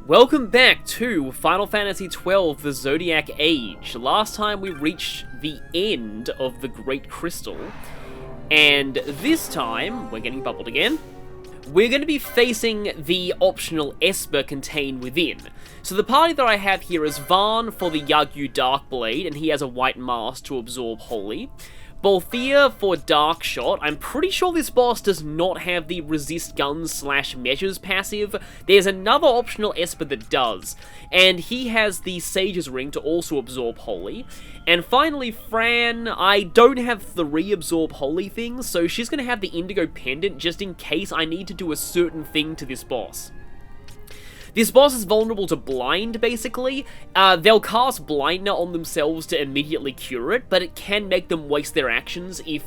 Welcome back to Final Fantasy XII, the Zodiac Age. Last time we reached the end of the Great Crystal, and this time, we're getting bubbled again, we're going to be facing the optional Esper contained within. So the party that I have here is Vaan for the Yagyu Darkblade, and he has a white mask to absorb Holy. Balthea for Dark Shot. I'm pretty sure this boss does not have the Resist Guns / Measures passive. There's another optional Esper that does, and he has the Sage's Ring to also absorb Holy. And finally, Fran, I don't have 3 absorb Holy things, so she's going to have the Indigo Pendant just in case I need to do a certain thing to this boss. This boss is vulnerable to blind, basically. They'll cast Blindner on themselves to immediately cure it, but it can make them waste their actions if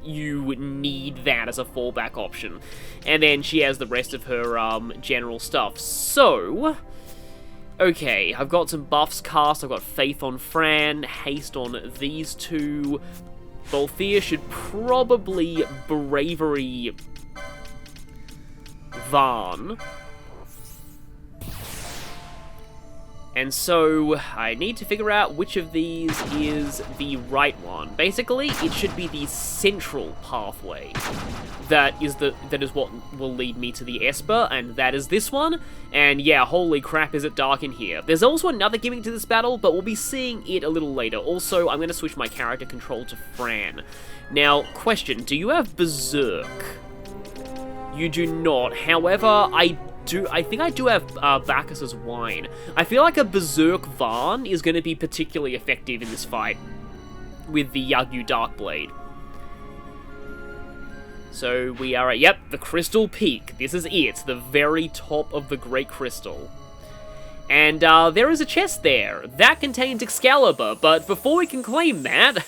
you need that as a fallback option. And then she has the rest of her general stuff. So, okay, I've got some buffs cast. I've got Faith on Fran, Haste on these two. Balthea should probably Bravery Vaan. And so, I need to figure out which of these is the right one. Basically, it should be the central pathway. That is what will lead me to the Esper, and that is this one. And yeah, holy crap, is it dark in here. There's also another gimmick to this battle, but we'll be seeing it a little later. Also, I'm going to switch my character control to Fran. Now, question, do you have Berserk? You do not. However, I think I do have Bacchus's Wine. I feel like a Berserk Vaan is going to be particularly effective in this fight with the Yagyu Darkblade. So we are at, yep, the Crystal Peak. This is it, the very top of the Great Crystal. And there is a chest there. That contains Excalibur, but before we can claim that...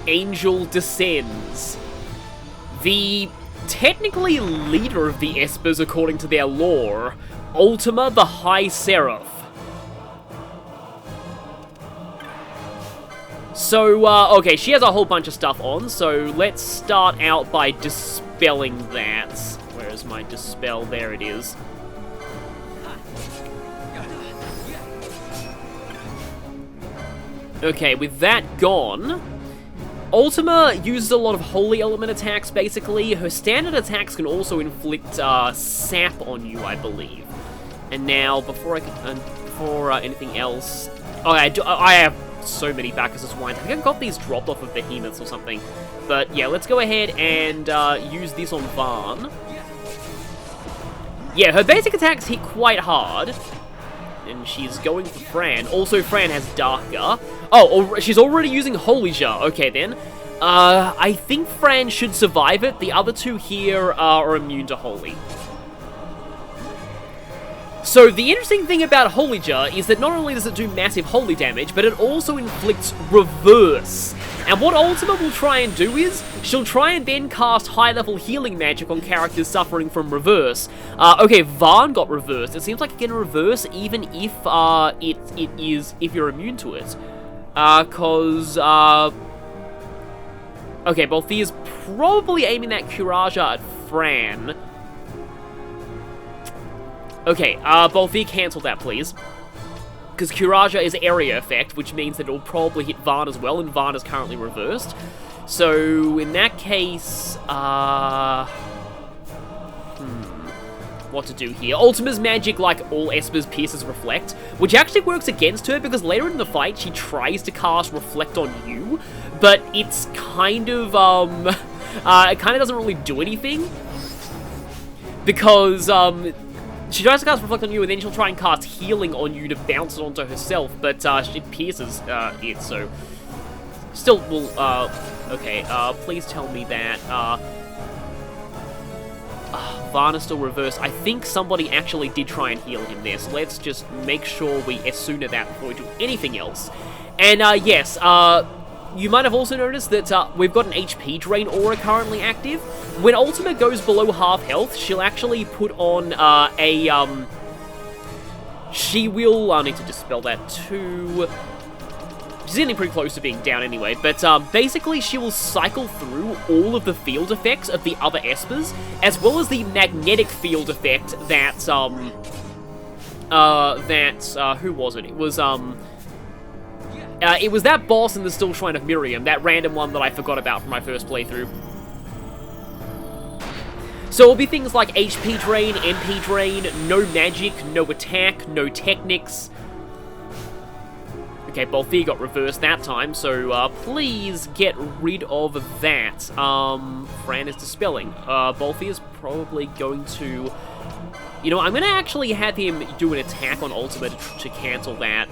Angel descends. The technically leader of the Espers according to their lore, Ultima the High Seraph. So, okay, she has a whole bunch of stuff on, so let's start out by dispelling that. Where is my dispel? There it is. Okay, with that gone... Ultima uses a lot of Holy Element attacks, basically. Her standard attacks can also inflict sap on you, I believe. And now, before anything else... Oh, I have so many Bacchus's Wines. I think I got these dropped off of Behemoths or something. But yeah, let's go ahead and use this on Vaan. Yeah, her basic attacks hit quite hard. And she's going for Fran. Also, Fran has Darker. Oh, she's already using Holy Jar. Okay, then. I think Fran should survive it. The other two here are immune to Holy. So, the interesting thing about Holy Jar is that not only does it do massive Holy damage, but it also inflicts Reverse. And what Ultima will try and do is, she'll try and then cast high-level healing magic on characters suffering from Reverse. Okay, Vaan got Reversed. It seems like it can reverse even if if you're immune to it. Okay, Balthea's probably aiming that Kuraja at Fran. Okay, Balthea cancel that, please. Because Kuraja is area effect, which means that it'll probably hit Vaan as well, and Vaan is currently reversed. So, in that case, what to do here? Ultima's magic, like all Espers, pierces Reflect, which actually works against her, because later in the fight, she tries to cast Reflect on you, but it's kind of, it kind of doesn't really do anything, because, she tries to cast Reflect on you, and then she'll try and cast Healing on you to bounce it onto herself, but it pierces it, so... Still, will, okay, please tell me that, Vaan is still reversed. I think somebody actually did try and heal him there, so let's just make sure we Esuna that before we do anything else. And, yes, you might have also noticed that we've got an HP drain aura currently active. When Ultima goes below half health, she'll actually put on she will... I need to dispel that too. She's getting pretty close to being down anyway, but basically she will cycle through all of the field effects of the other Espers, as well as the magnetic field effect that, who was it? It was that boss in the Still Shrine of Miriam, that random one that I forgot about from my first playthrough. So it'll be things like HP drain, MP drain, no magic, no attack, no technics. Okay, Balthier got reversed that time, so please get rid of that. Fran is dispelling. Balthier's probably going to... You know, I'm going to actually have him do an attack on Ultima to cancel that.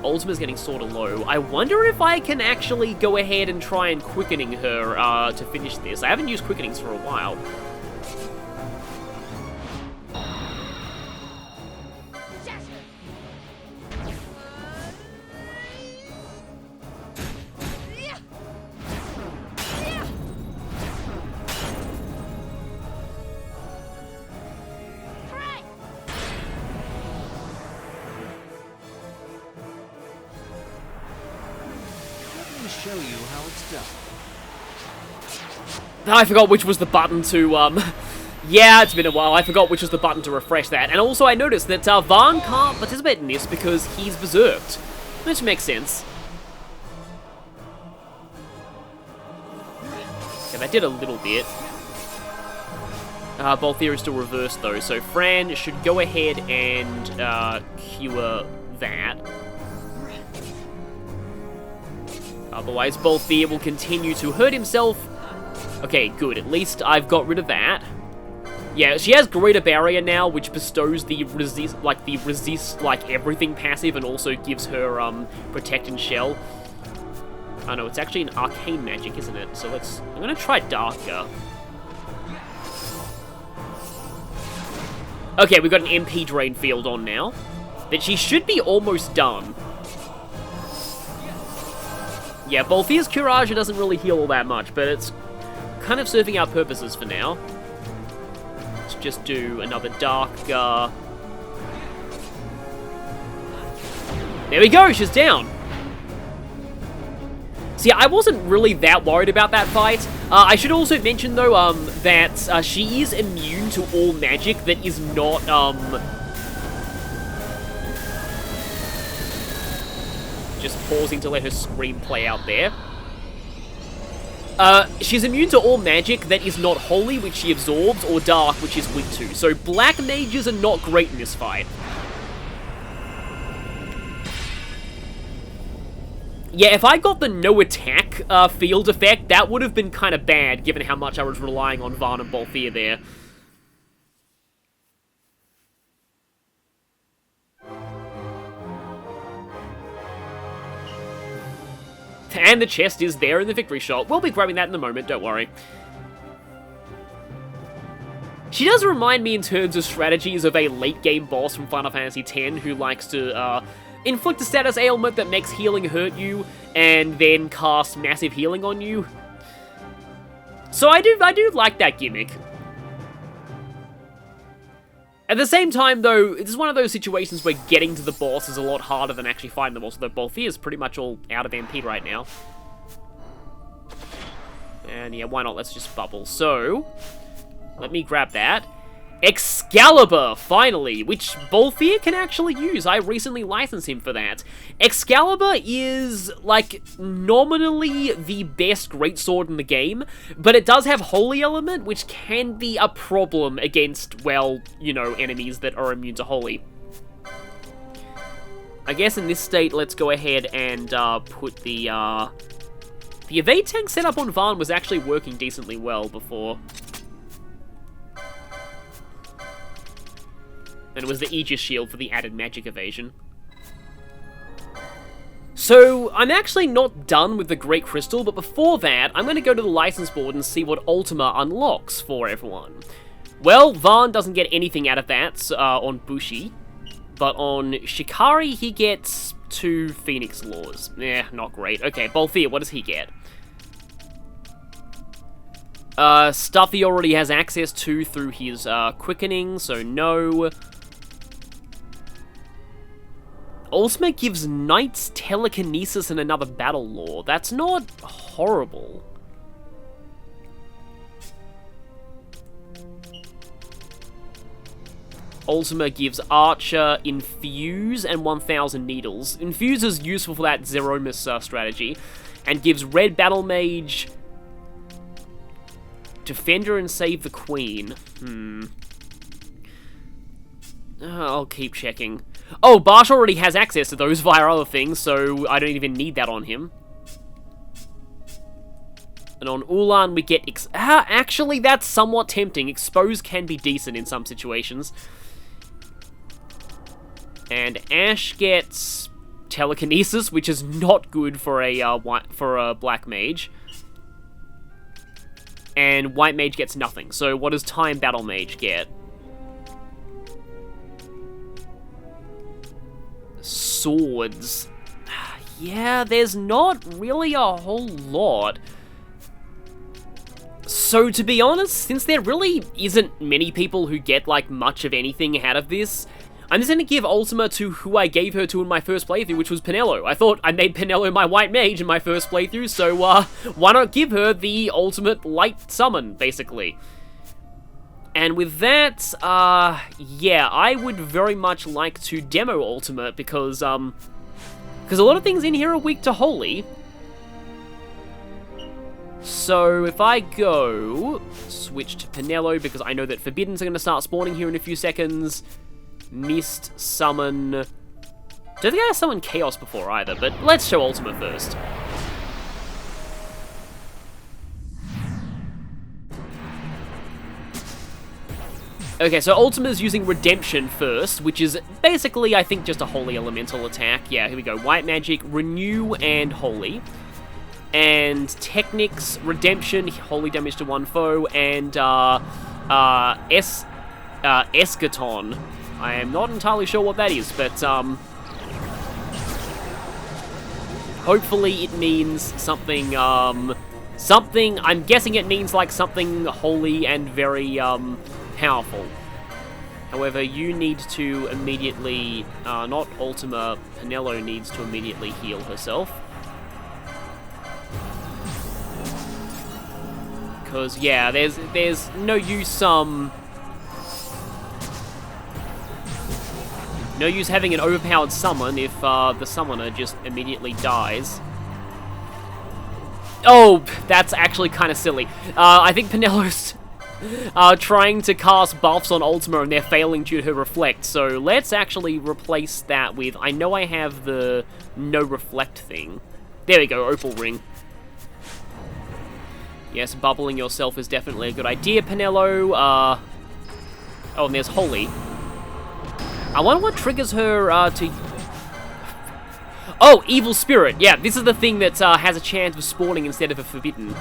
Ultima's getting sort of low. I wonder if I can actually go ahead and try and quickening her to finish this. I haven't used quickenings for a while. Show you how it's done. I forgot which was the button to, yeah, it's been a while. I forgot which was the button to refresh that. And also I noticed that Varn can't participate in this because he's berserked. Which makes sense. Yeah, that did a little bit. Balthier is still reversed though, so Fran should go ahead and cure that. Otherwise, Balthier will continue to hurt himself. Okay, good. At least I've got rid of that. Yeah, she has Greater Barrier now, which bestows the resist, like, everything passive and also gives her, Protect and Shell. Oh no, it's actually an arcane magic, isn't it? So I'm gonna try Darker. Okay, we've got an MP drain field on now. But she should be almost done. Yeah, Balthier's Courage doesn't really heal all that much, but it's kind of serving our purposes for now. Let's just do another Dark... There we go, she's down! See, I wasn't really that worried about that fight. I should also mention, though, that she is immune to all magic that is not, Just pausing to let her scream play out there. She's immune to all magic that is not holy, which she absorbs, or dark, which is weak to. So black mages are not great in this fight. Yeah, if I got the no attack field effect, that would have been kind of bad, given how much I was relying on Varn and Balthier there. And the chest is there in the victory shot. We'll be grabbing that in a moment, don't worry. She does remind me in terms of strategies of a late-game boss from Final Fantasy X who likes to inflict a status ailment that makes healing hurt you and then cast massive healing on you. So I do like that gimmick. At the same time, though, it's one of those situations where getting to the boss is a lot harder than actually fighting the boss, although Balthier is pretty much all out of MP right now. And yeah, why not? Let's just bubble. So, let me grab that. Excalibur, finally, which Balthier can actually use. I recently licensed him for that. Excalibur is, like, nominally the best greatsword in the game, but it does have Holy Element, which can be a problem against, well, you know, enemies that are immune to Holy. I guess in this state, let's go ahead and put the evade tank setup on Varn was actually working decently well before. And it was the Aegis Shield for the added magic evasion. So, I'm actually not done with the Great Crystal, but before that, I'm going to go to the license board and see what Ultima unlocks for everyone. Well, Varn doesn't get anything out of that on Bushi, but on Shikari he gets 2 Phoenix Laws. Not great. Okay, Bolthea, what does he get? Stuff he already has access to through his quickening, so no. Ultima gives Knights Telekinesis and another Battle Law. That's not horrible. Ultima gives Archer Infuse and 1000 Needles. Infuse is useful for that Zeromus strategy, and gives Red Battle Mage Defender and Save the Queen. I'll keep checking. Oh, Barsh already has access to those via other things, so I don't even need that on him. And on Ulan, we get... actually, that's somewhat tempting. Expose can be decent in some situations. And Ash gets Telekinesis, which is not good for a Black Mage. And White Mage gets nothing. So what does Time Battle Mage get? Swords. Yeah, there's not really a whole lot. So to be honest, since there really isn't many people who get like much of anything out of this, I'm just going to give Ultima to who I gave her to in my first playthrough, which was Penelo. I thought I made Penelo my white mage in my first playthrough, so why not give her the ultimate light summon, basically. And with that, yeah, I would very much like to demo Ultima, because a lot of things in here are weak to Holy. So if I go, switch to Penelo, because I know that Forbidden's are going to start spawning here in a few seconds. Mist, summon... Don't think I summoned Chaos before either, but let's show Ultima first. Okay, so Ultima's using Redemption first, which is basically, I think, just a Holy Elemental attack. Yeah, here we go. White Magic, Renew, and Holy. And Technics, Redemption, Holy damage to one foe, and Eschaton. I am not entirely sure what that is, but hopefully it means something, I'm guessing it means like something holy and very powerful. However, you need to immediately, not Ultima, Penelo needs to immediately heal herself. Because, yeah, there's no use, no use having an overpowered summon if the summoner just immediately dies. Oh, that's actually kind of silly. I think Penelo's trying to cast buffs on Ultima and they're failing due to her Reflect, so let's actually replace that with... I know I have the no Reflect thing. There we go, Opal Ring. Yes, bubbling yourself is definitely a good idea, Penelo. Oh, and there's Holy. I wonder what triggers her to... Oh, Evil Spirit. Yeah, this is the thing that has a chance of spawning instead of a Forbidden.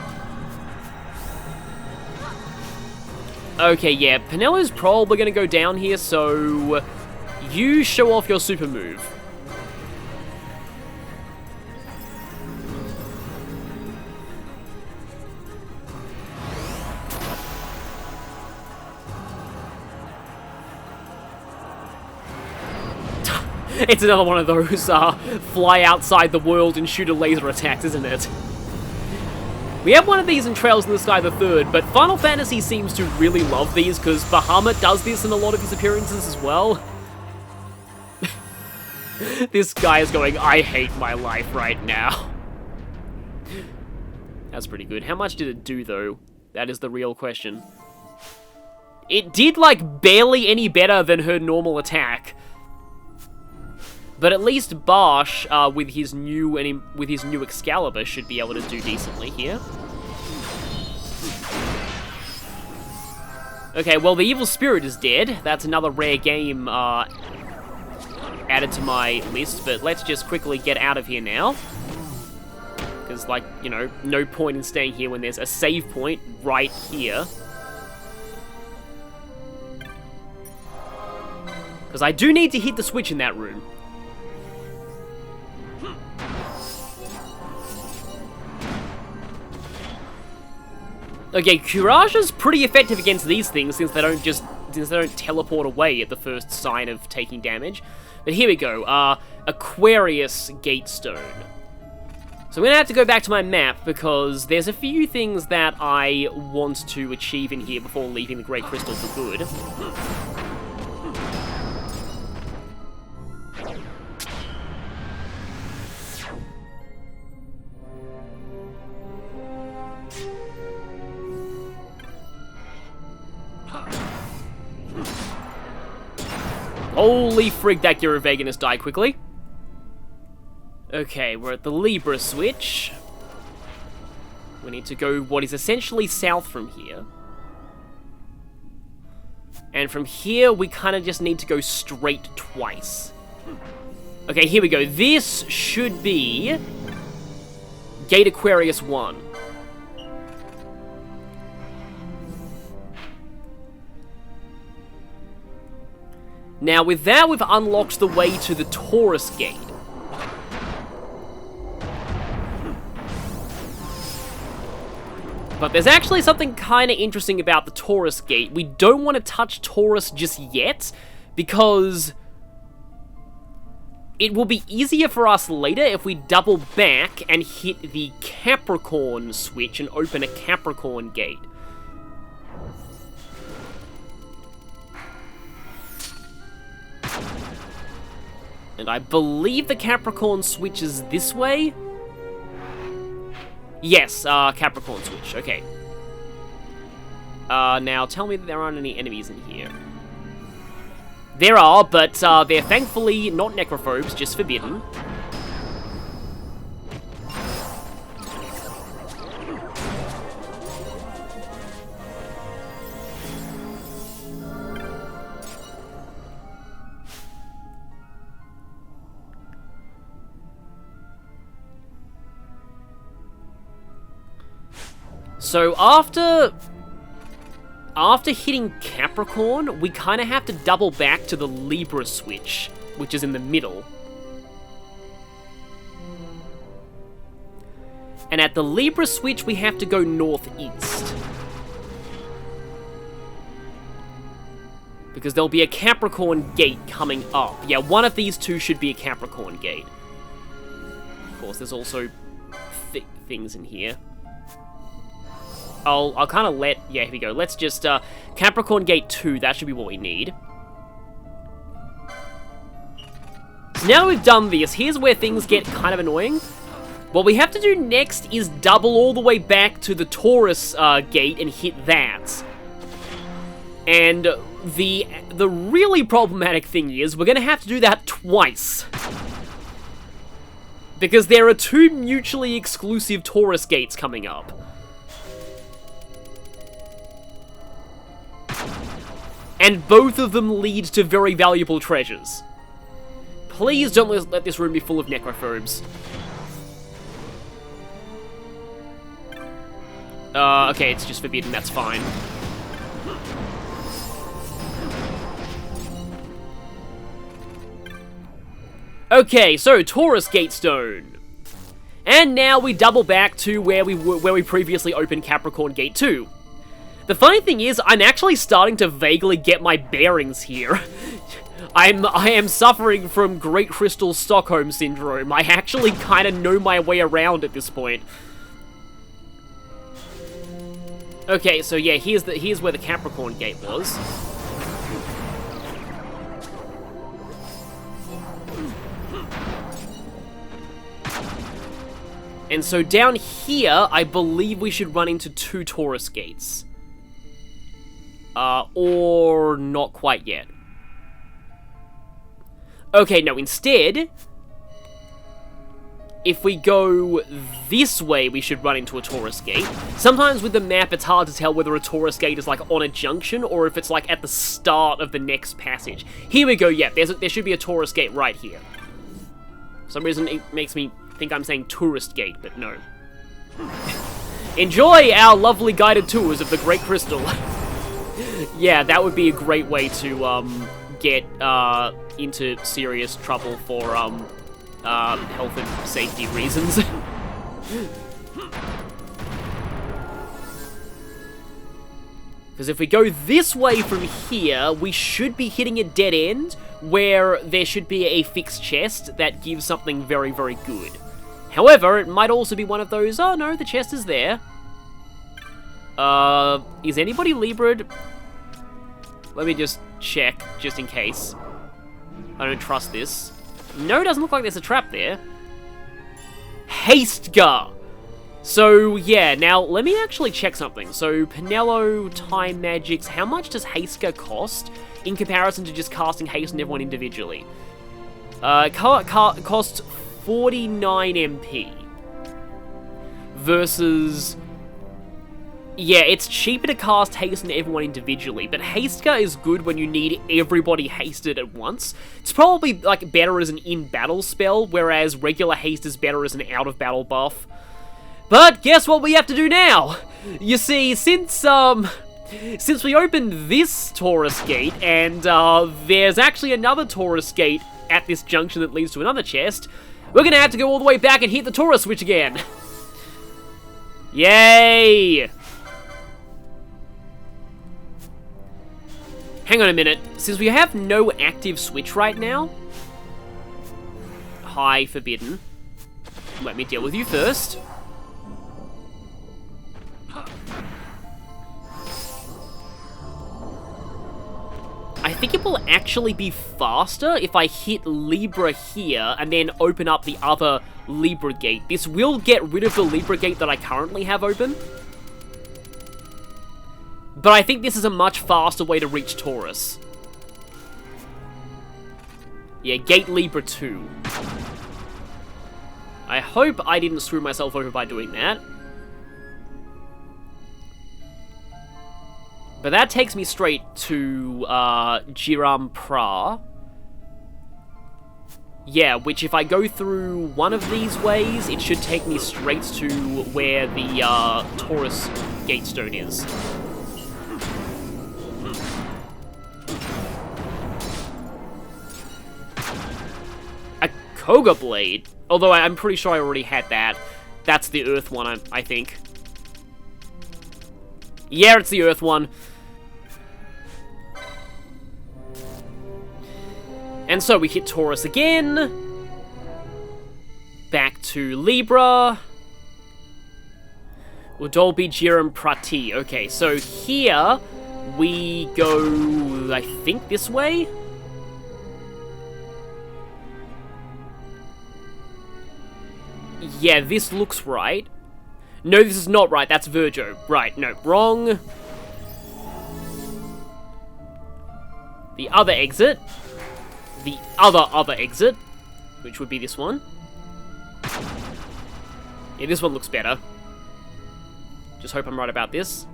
Okay, yeah, Penelo's probably going to go down here, so you show off your super move. It's another one of those fly outside the world and shoot a laser attacks, isn't it? We have one of these in Trails in the Sky the Third, but Final Fantasy seems to really love these because Bahamut does this in a lot of his appearances as well. This guy is going, I hate my life right now. That's pretty good. How much did it do, though? That is the real question. It did, like, barely any better than her normal attack. But at least Barsh, with his new Excalibur, should be able to do decently here. Okay, well, the Evil Spirit is dead. That's another rare game added to my list, but let's just quickly get out of here now. Because, like, you know, no point in staying here when there's a save point right here. Because I do need to hit the switch in that room. Okay, Courage is pretty effective against these things since they don't teleport away at the first sign of taking damage. But here we go, Aquarius Gatestone. So I'm gonna have to go back to my map because there's a few things that I want to achieve in here before leaving the Great Crystal for good. Holy frig, that Gyrovaganus died quickly. Okay, we're at the Libra switch. We need to go what is essentially south from here. And from here, we kind of just need to go straight twice. Okay, here we go. This should be Gate Aquarius 1. Now, with that, we've unlocked the way to the Taurus Gate. But there's actually something kind of interesting about the Taurus Gate. We don't want to touch Taurus just yet, because it will be easier for us later if we double back and hit the Capricorn switch and open a Capricorn Gate. And I believe the Capricorn switch is this way? Yes, Capricorn switch, okay. Now tell me that there aren't any enemies in here. There are, but they're thankfully not necrophobes, just forbidden. So after hitting Capricorn, we kind of have to double back to the Libra switch, which is in the middle. And at the Libra switch, we have to go northeast. Because there'll be a Capricorn Gate coming up. Yeah, one of these two should be a Capricorn Gate. Of course, there's also things in here. I'll kind of yeah, here we go. Let's just, Capricorn Gate 2, that should be what we need. So now we've done this, here's where things get kind of annoying. What we have to do next is double all the way back to the Taurus Gate and hit that. And the really problematic thing is, we're gonna have to do that twice. Because there are two mutually exclusive Taurus Gates coming up. And both of them lead to very valuable treasures. Please don't let this room be full of necrophobes. Okay, it's just forbidden, that's fine. Okay, so Taurus Gatestone. And now we double back to where we previously opened Capricorn Gate 2. The funny thing is, I'm actually starting to vaguely get my bearings here. I am suffering from Great Crystal Stockholm Syndrome. I actually kind of know my way around at this point. Okay, so yeah, here's where the Capricorn Gate was. And so down here, I believe we should run into two Taurus Gates. Or not quite yet. Okay, no, instead, if we go this way, we should run into a Taurus Gate. Sometimes with the map, it's hard to tell whether a Taurus Gate is, like, on a junction, or if it's, like, at the start of the next passage. Here we go, yeah, there should be a Taurus Gate right here. For some reason, it makes me think I'm saying Tourist Gate, but no. Enjoy our lovely guided tours of the Great Crystal. Yeah, that would be a great way to, get, into serious trouble for, health and safety reasons. Because if we go this way from here, we should be hitting a dead end where there should be a fixed chest that gives something very, very good. However, it might also be one of those, oh no, the chest is there. Is anybody Libra'd? Let me just check, just in case. I don't trust this. No, it doesn't look like there's a trap there. Hastegar! So, yeah, now, let me actually check something. So, Penelo, Time Magics, how much does Hastegar cost in comparison to just casting Haste on everyone individually? Costs 49 MP. Versus... Yeah, it's cheaper to cast Haste on everyone individually, but Hastegar is good when you need everybody hasted at once. It's probably, like, better as an in-battle spell, whereas regular Haste is better as an out-of-battle buff. But guess what we have to do now? You see, since we opened this Taurus Gate, and there's actually another Taurus Gate at this junction that leads to another chest, we're gonna have to go all the way back and hit the Taurus switch again. Yay! Hang on a minute, since we have no active switch right now... Hi, Forbidden. Let me deal with you first. I think it will actually be faster if I hit Libra here and then open up the other Libra gate. This will get rid of the Libra gate that I currently have open. But I think this is a much faster way to reach Taurus. Yeah, Gate Libra 2. I hope I didn't screw myself over by doing that. But that takes me straight to Jiram Pra. Yeah, which if I go through one of these ways, it should take me straight to where the Taurus Gatestone is. A Koga Blade? Although I'm pretty sure I already had that. That's the Earth one, I think. Yeah, it's the Earth one. And so we hit Taurus again. Back to Libra. Udolbi Jiram Prati. Okay, so here we go, I think, this way? Yeah, this looks right. No, this is not right. That's Virgo. Right, no, wrong. The other exit. The other exit. Which would be this one. Yeah, this one looks better. Just hope I'm right about this.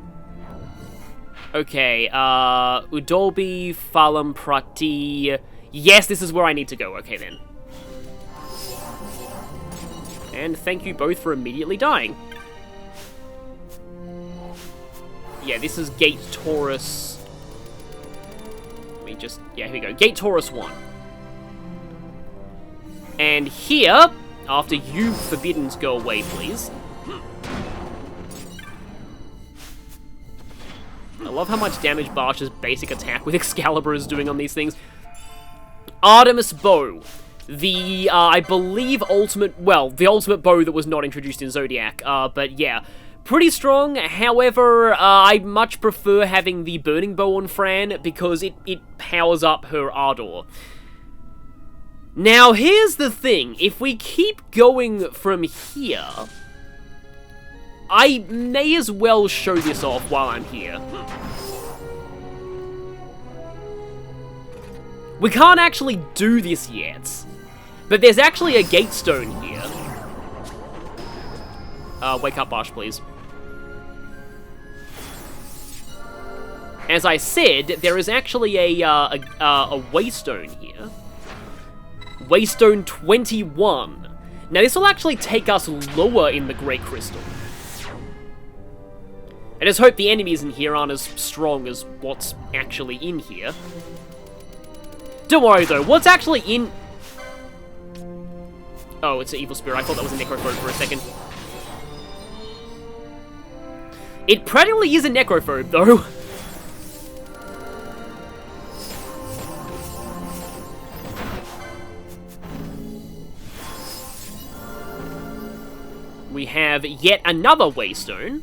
Okay, Udolbi, Falam, Prati. Yes, this is where I need to go. Okay, then. And thank you both for immediately dying. Yeah, this is Gate Taurus. Let me just... Yeah, here we go. Gate Taurus 1. And here, after you Forbiddens go away, please. I love how much damage Barsh's basic attack with Excalibur is doing on these things. Artemis Bow. The, I believe, ultimate... Well, the ultimate bow that was not introduced in Zodiac. But yeah... Pretty strong, however, I much prefer having the Burning Bow on Fran because it powers up her Ardor. Now, here's the thing. If we keep going from here, I may as well show this off while I'm here. We can't actually do this yet, but there's actually a Gatestone here. Wake up, Barsh, please. As I said, there is actually a Waystone here. Waystone 21. Now, this will actually take us lower in the Great Crystal. I just hope the enemies in here aren't as strong as what's actually in here. Don't worry, though. What's actually in... Oh, it's an evil spirit. I thought that was a necrophobe for a second. It practically is a necrophobe, though. have yet another Waystone.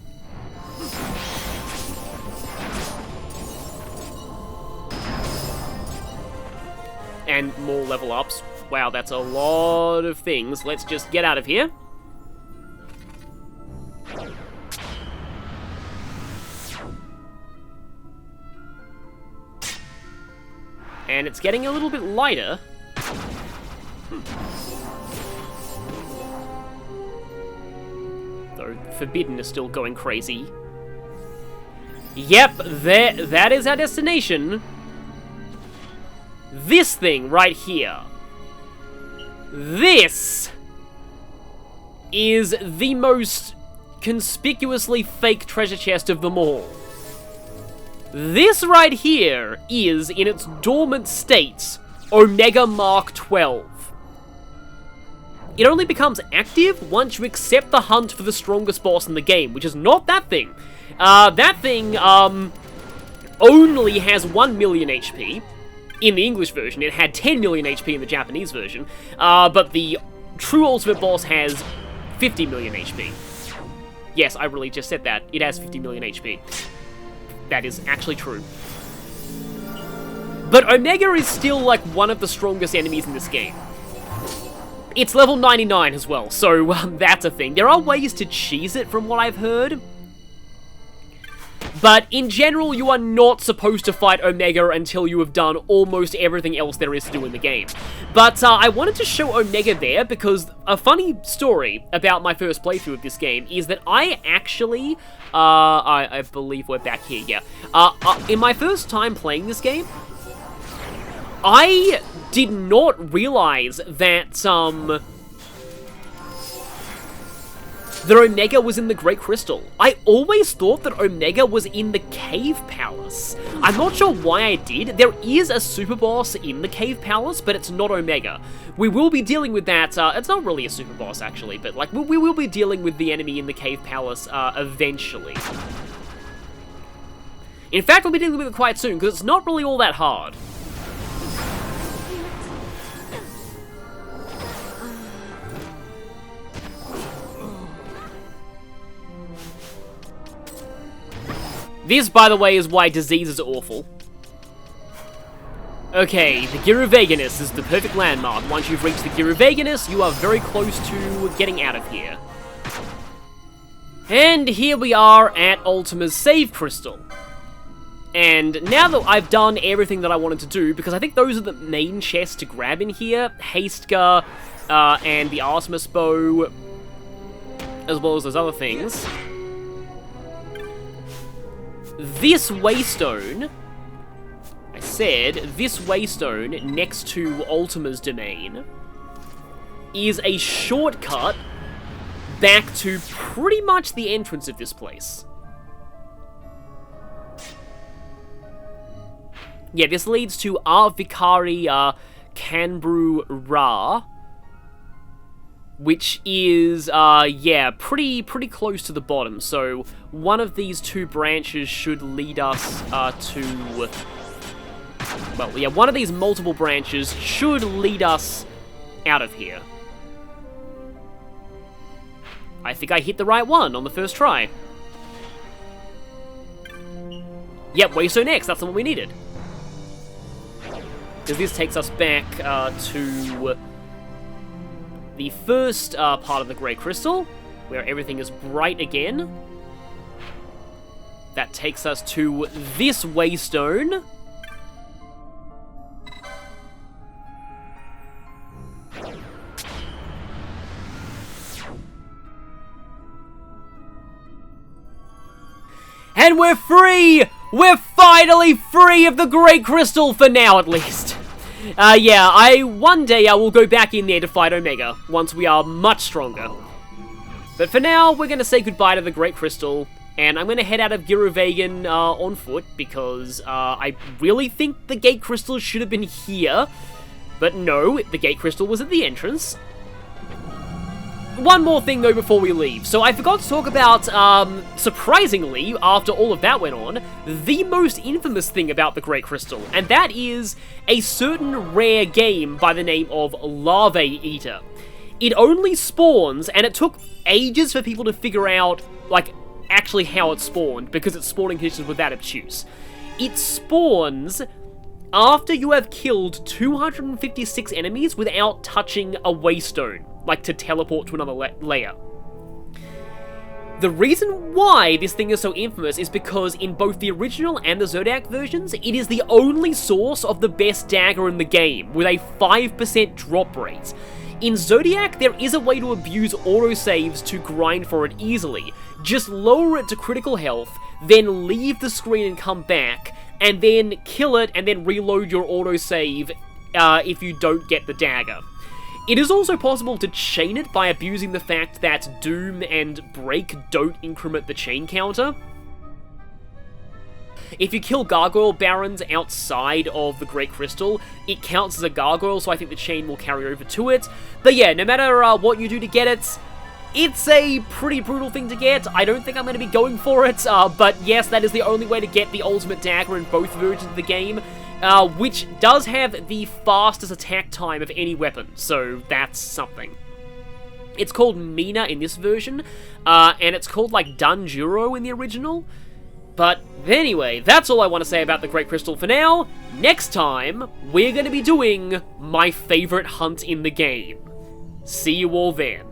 And more level ups. Wow, that's a lot of things. Let's just get out of here. And it's getting a little bit lighter. Though Forbidden is still going crazy. Yep, that is our destination. This thing right here. This is the most conspicuously fake treasure chest of them all. This right here is, in its dormant state, Omega Mark 12. It only becomes active once you accept the hunt for the strongest boss in the game, which is not that thing. That thing, only has 1 million HP. In the English version, it had 10 million HP in the Japanese version. But the true ultimate boss has 50 million HP. Yes, I really just said that. It has 50 million HP. That is actually true. But Omega is still, like, one of the strongest enemies in this game. It's level 99 as well, so that's a thing. There are ways to cheese it from what I've heard. But in general, you are not supposed to fight Omega until you have done almost everything else there is to do in the game. But I wanted to show Omega there because a funny story about my first playthrough of this game is that I actually, I believe we're back here, yeah. In my first time playing this game, I did not realize that, that Omega was in the Great Crystal. I always thought that Omega was in the Cave Palace. I'm not sure why I did. There is a super boss in the Cave Palace, but it's not Omega. We will be dealing with that, it's not really a super boss actually, but like, we will be dealing with the enemy in the Cave Palace, eventually. In fact, we'll be dealing with it quite soon, because it's not really all that hard. This, by the way, is why diseases are awful. Okay, the Giruveganus is the perfect landmark. Once you've reached the Giruveganus, you are very close to getting out of here. And here we are at Ultima's save crystal. And now that I've done everything that I wanted to do, because I think those are the main chests to grab in here, Hastegar, and the Artemis Bow, as well as those other things. This Waystone, I said, this Waystone next to Ultima's domain is a shortcut back to pretty much the entrance of this place. Yeah, this leads to Vikari Kanbru Ra, which is, yeah, pretty close to the bottom. So one of these two branches should lead us to... Well, yeah, one of these multiple branches should lead us out of here. I think I hit the right one on the first try. Yep, Waystone X, that's the one we needed. Because this takes us back to the first part of the Great Crystal, where everything is bright again. That takes us to this Waystone. And we're free! We're finally free of the Great Crystal, for now at least. Yeah, one day I will go back in there to fight Omega, once we are much stronger. But for now, we're going to say goodbye to the Great Crystal, and I'm going to head out of Giruvegan on foot, because I really think the Gate Crystal should have been here. But no, the Gate Crystal was at the entrance. One more thing, though, before we leave. So I forgot to talk about, surprisingly, after all of that went on, the most infamous thing about the Great Crystal, and that is a certain rare game by the name of Larvae Eater. it only spawns, and it took ages for people to figure out, like, actually how it spawned, because its spawning conditions were that obtuse. It spawns after you have killed 256 enemies without touching a waystone, like to teleport to another layer. The reason why this thing is so infamous is because in both the original and the Zodiac versions, it is the only source of the best dagger in the game, with a 5% drop rate. In Zodiac, there is a way to abuse autosaves to grind for it easily. Just lower it to critical health, then leave the screen and come back, and then kill it and then reload your autosave if you don't get the dagger. It is also possible to chain it by abusing the fact that Doom and Break don't increment the chain counter. If you kill Gargoyle Barons outside of the Great Crystal, it counts as a Gargoyle, so I think the chain will carry over to it. But yeah, no matter what you do to get it, it's a pretty brutal thing to get. I don't think I'm going to be going for it, but yes, that is the only way to get the ultimate dagger in both versions of the game. Which does have the fastest attack time of any weapon, so that's something. It's called Mina in this version, and it's called, like, Danjuro in the original. But anyway, that's all I want to say about the Great Crystal for now. Next time, we're going to be doing my favorite hunt in the game. See you all then.